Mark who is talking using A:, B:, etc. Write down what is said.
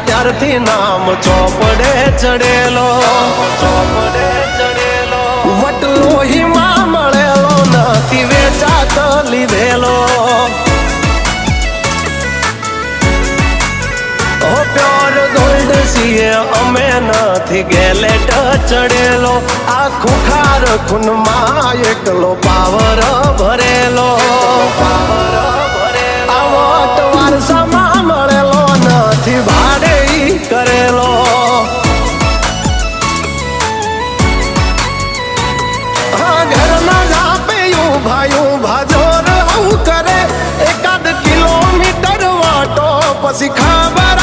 A: ત્યારથી નામ ચોપડે ચડેલો, ચોપડે ચડેલો. વટલોહીમાં મળેલો નથી વેચાત લીધેલો. પ્યોર ગોલ્ડ સીએ અમે નથી ગેલેટ ચડેલો. આ ખુખાર ખૂનમાં એકલો પાવર ભરેલો, પાવર ભરેલો. આ વટ વારસામાં મળેલો નથી ભાડે કરેલો. હા ઘરના જાપેયું ભાયું ભાજોર આવું કરે. એકાદ કિલોમીટર વાટો પછી ખબર